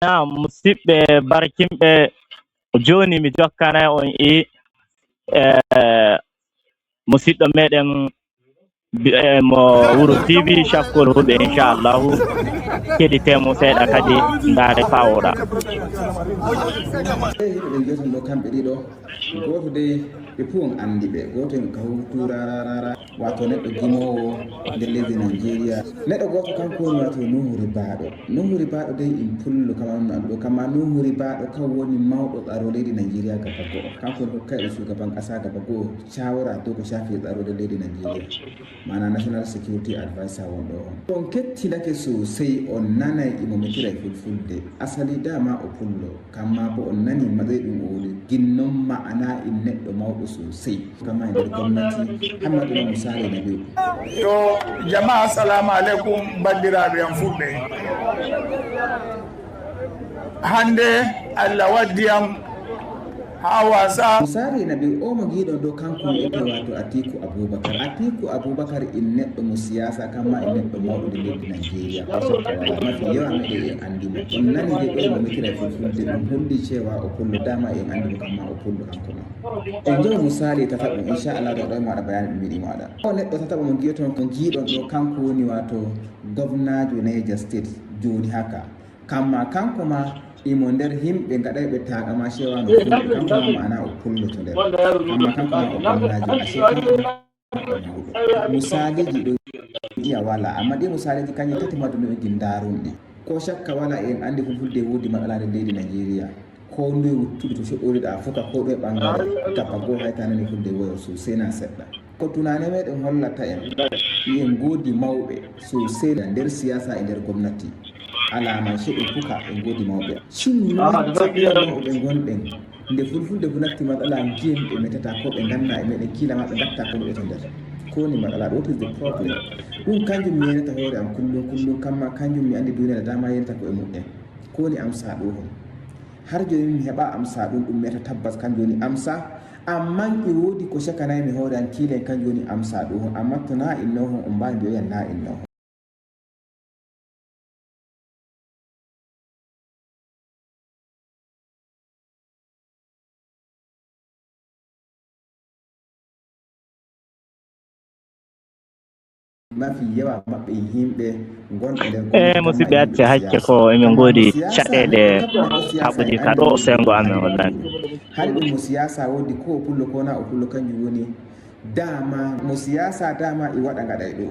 musidɓe barkimɓe joni mi jokkanay on musidɗo meɗen mo wuro TV Chakkol Huɓe inchallahu keɗitemo seeɗa kadi ndaare pawoɗa. Ɓe joton ɗo kamɓe ɗiɗo goto de ɓe fu on andi ɓe goto en kaw turarara wato neɗɗo gimowo nder lesdi Nigeria. Neɗɗo goto kanko woni wato Nuhu Ribado de in pullo kamano ɗo kama Nuhu Ribado kan woni mawɗo tsaro leydi Nigeria gaba go'o kanko woni hokkayɗo shugaban ƙasa gaba go'o shawara dow ko shafi tsaro nder leydi Nigeria mana National Security Advisor wonɗo on kettinake sosai on nanay imo metira fulfulde asali dama o pullo kamma bo on nani matsayi ɗum o woni ginnon ma'ana in neɗɗo mawɗo sosai kama e nder gwamnati Hammadou Musale Nabiu. Yo jama'a assalamu alaikum bandiraɓe am fulɓe hande Allah waddiyam ha wasa Musale Nabiu o mo giɗon ɗo kanko ete wato Atiku Abubakar in neɗɗo mo siyasa kamma in neɗɗo mawɗo nder leydi Nigeria o sokka wala mafi yawa meɗe en andimo on nani de ɗo mo metira fulfulde ɗum holli cewa o pullo dama en andimo kamma o pullo kanko ma en jaw Musale tataɓo inchallah ɗo ɗo maɗa bayani ɗum yiɗi maɗa o neɗɗo tataɓo mo giyoton ko giɗon ɗo kanko woni wato govnajo Niger State joni haka kamma kanko ma imo nder himɓe gaɗayɓe taƙama cewa no fulɓe kanko ma ma'ana o pulloto nder amma kanko ma o gwamnajo ashe misaliji ɗo iya wala amma ɗi misaliji kañƴe tati maduno e gindarumɗi ko shakka wala en andi fulfulde wodi matsala nder leydi Nigeria ko ndoye wuttude to soɗɗoriɗa foka ko ɗo e ɓangare gappa goo haytanani fulde woyo sosai na seɗɗa ko tunane meɗen hollata en en godi mawɓe sosai nder siyasa e nder gwamnati alama sheɗe fuka en godi mawɓe mawɓe gonɗen nde fulfulde fu natti matsala jiyen ɓe metata ko ɓe ganna e meɗen kilama ɓe gatta ko ɓe to nder ko woni matsala what is the problem ɗum kanjum mi yenata hoore am kullum kamma kanjum mi andi duniya dama yenata ko e muɗɗen ko woni amsa ɗo hon har joni mi heɓa amsa ɗum meta tabbas kanjum woni amsa amma e wodi ko shakanaymi hoore am kilen kanjum woni amsa ɗo hon amma to na inno hon on mbawi mbiyoyan na inno hon mafi yawa maɓɓe yimɓe gonɓe nder musidɓe acce hakke ko emin godi caɗele haɓuji ka ɗo sengo amen wallani hay ɗum mo siyasa wodi ko o pullo ko na o pullo kanjum woni dama mo siyasa dama e waɗa gaɗay ɗo